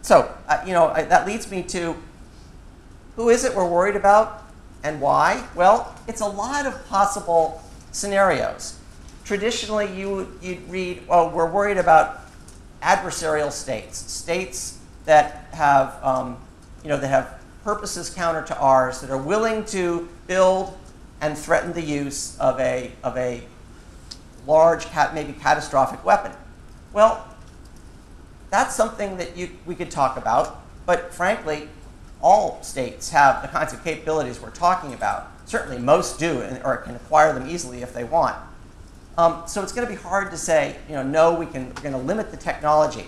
That leads me to, who is it we're worried about and why? Well, it's a lot of possible scenarios. Traditionally, you'd read, oh, we're worried about adversarial states, states that have, that have purposes counter to ours, that are willing to build and threaten the use of a large, maybe catastrophic weapon. Well, that's something that we could talk about, but frankly, all states have the kinds of capabilities we're talking about. Certainly most do, or can acquire them easily if they want. So it's going to be hard to say, no, we're going to limit the technology.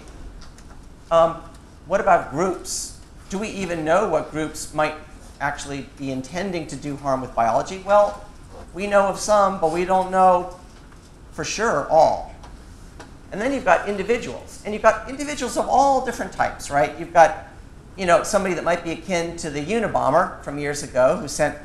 What about groups? Do we even know what groups might actually be intending to do harm with biology? Well, we know of some, but we don't know for sure all. And then you've got individuals. And you've got individuals of all different types, right? You've got somebody that might be akin to the Unabomber from years ago who sent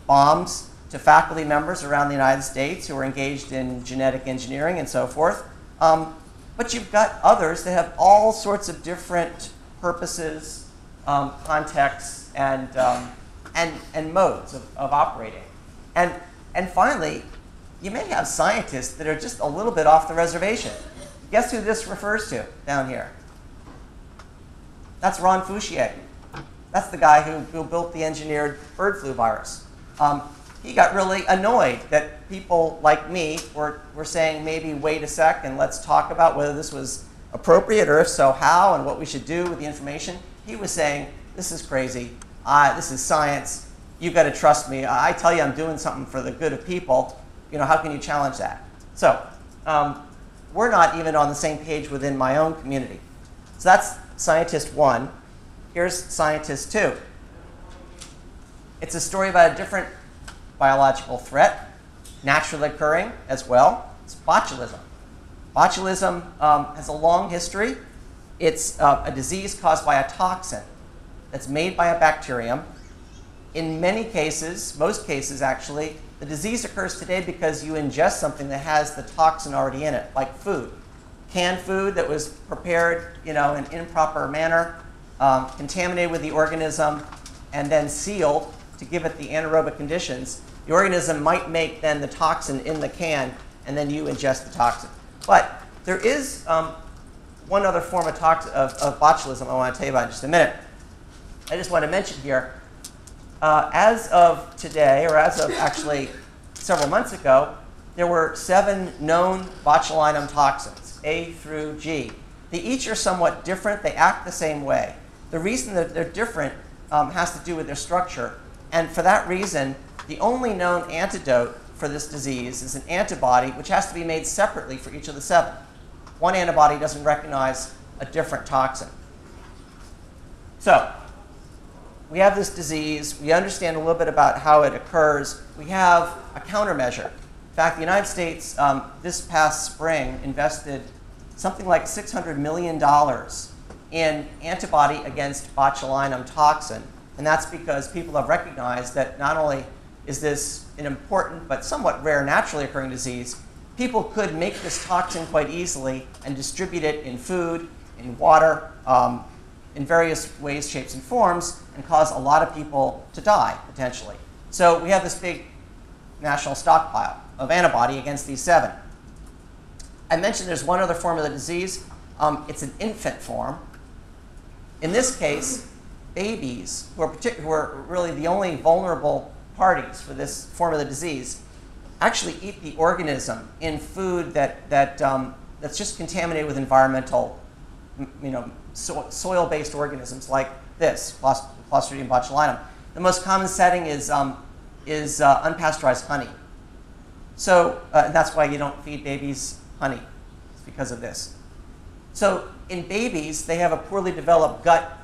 bombs to faculty members around the United States who were engaged in genetic engineering and so forth. But you've got others that have all sorts of different purposes, contexts, and modes of operating. And finally, you may have scientists that are just a little bit off the reservation. Guess who this refers to down here? That's Ron Fouchier. That's the guy who built the engineered bird flu virus. He got really annoyed that people like me were saying, maybe wait a sec and let's talk about whether this was appropriate, or if so, how, and what we should do with the information. He was saying, this is crazy. This is science. You've got to trust me. I tell you I'm doing something for the good of people. How can you challenge that? So we're not even on the same page within my own community. So that's scientist 1. Here's scientist 2. It's a story about a different biological threat, naturally occurring as well. It's botulism. Botulism has a long history. It's a disease caused by a toxin that's made by a bacterium. In many cases, most cases actually, the disease occurs today because you ingest something that has the toxin already in it, like food. Canned food that was prepared in an improper manner, contaminated with the organism, and then sealed to give it the anaerobic conditions. The organism might make then the toxin in the can, and then you ingest the toxin. But there is one other form of botulism I want to tell you about in just a minute. I just want to mention here, as of today, or as of actually several months ago, there were 7 known botulinum toxins, A through G. They each are somewhat different. They act the same way. The reason that they're different has to do with their structure. And for that reason, the only known antidote for this disease is an antibody which has to be made separately for each of the 7. One antibody doesn't recognize a different toxin. So we have this disease. We understand a little bit about how it occurs. We have a countermeasure. In fact, the United States this past spring invested something like $600 million in antibody against botulinum toxin. And that's because people have recognized that not only is this an important but somewhat rare naturally occurring disease, people could make this toxin quite easily and distribute it in food, in water, in various ways, shapes, and forms, and cause a lot of people to die, potentially. So we have this big national stockpile of antibody against these 7. I mentioned there's one other form of the disease. It's an infant form. In this case, babies, who are really the only vulnerable parties for this form of the disease, actually eat the organism in food that's just contaminated with environmental, soil-based organisms like this, Clostridium botulinum. The most common setting is unpasteurized honey. So that's why you don't feed babies honey. It's because of this. So in babies, they have a poorly developed gut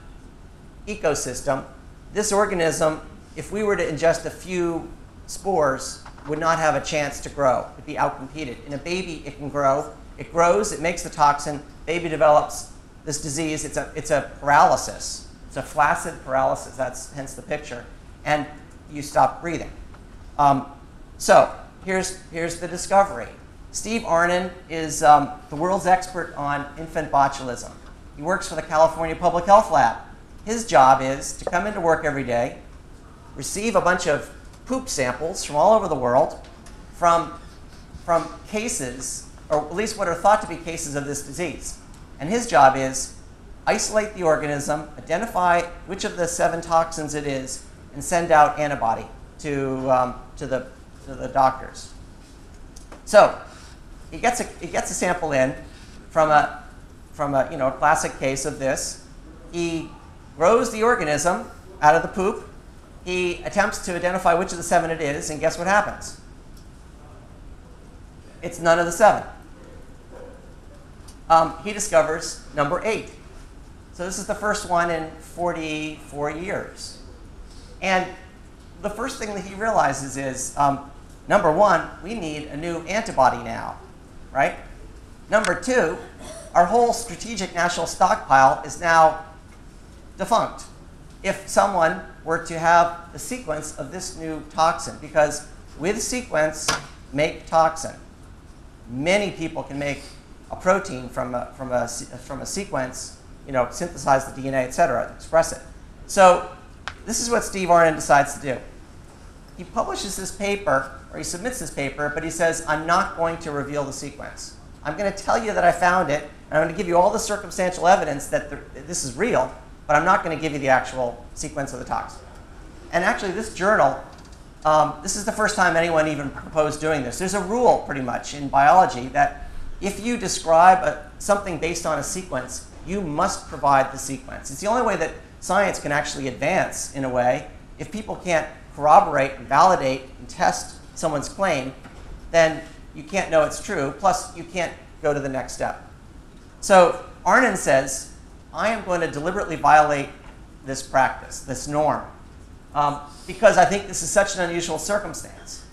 ecosystem. This organism, if we were to ingest a few spores, would not have a chance to grow. It'd be outcompeted. In a baby, it can grow. It grows. It makes the toxin. Baby develops this disease. It's a paralysis. It's a flaccid paralysis. That's hence the picture. And you stop breathing. So here's the discovery. Steve Arnon is the world's expert on infant botulism. He works for the California Public Health Lab. His job is to come into work every day, receive a bunch of poop samples from all over the world, from cases, or at least what are thought to be cases of this disease. And his job is isolate the organism, identify which of the 7 toxins it is, and send out antibody to the doctors. So he gets a sample in from a classic case of this. He grows the organism out of the poop. He attempts to identify which of the 7 it is, and guess what happens? It's none of the 7. He discovers number 8. So this is the first one in 44 years. And the first thing that he realizes is, number 1, we need a new antibody now, right? Number 2, our whole strategic national stockpile is now defunct if someone were to have the sequence of this new toxin, because with sequence, make toxin. Many people can make a protein from a sequence, synthesize the DNA, et cetera, express it. So this is what Steve Arnon decides to do. He publishes this paper, or he submits this paper, but he says, I'm not going to reveal the sequence. I'm going to tell you that I found it, and I'm going to give you all the circumstantial evidence that this is real, but I'm not going to give you the actual sequence of the toxin. And actually, this journal, this is the first time anyone even proposed doing this. There's a rule, pretty much, in biology that if you describe something based on a sequence, you must provide the sequence. It's the only way that science can actually advance, in a way. If people can't corroborate and validate and test someone's claim, then you can't know it's true. Plus, you can't go to the next step. So Arnon says, I am going to deliberately violate this practice, this norm, because I think this is such an unusual circumstance.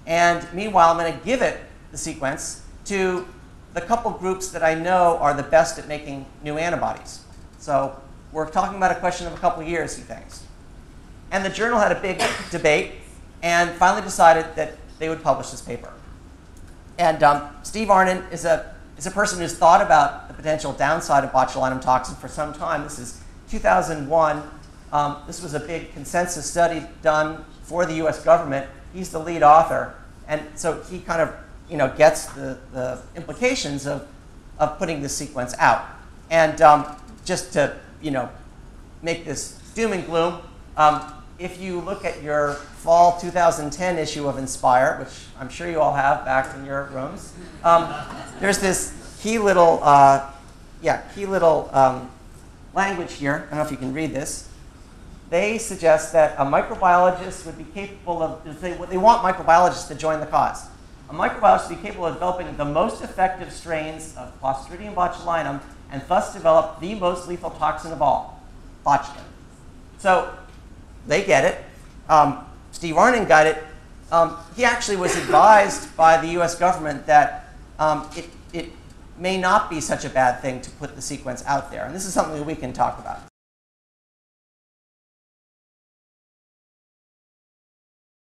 And meanwhile, I'm going to give it, the sequence, to the couple groups that I know are the best at making new antibodies. So we're talking about a question of a couple of years, he thinks. And the journal had a big debate and finally decided that they would publish this paper. And Steve Arnon is a person who's thought about the potential downside of botulinum toxin for some time. This is 2001. This was a big consensus study done for the US government. He's the lead author. And so he kind of gets the implications of putting this sequence out. And just to make this doom and gloom, if you look at your fall 2010 issue of Inspire, which I'm sure you all have back in your rooms, there's this key little language here. I don't know if you can read this. They suggest that a microbiologist would be capable of, they want microbiologists to join the cause. A microbiologist would be capable of developing the most effective strains of Clostridium botulinum and thus develop the most lethal toxin of all, botulinum. So they get it. Steve Arnon got it. He actually was advised by the US government that it may not be such a bad thing to put the sequence out there. And this is something that we can talk about.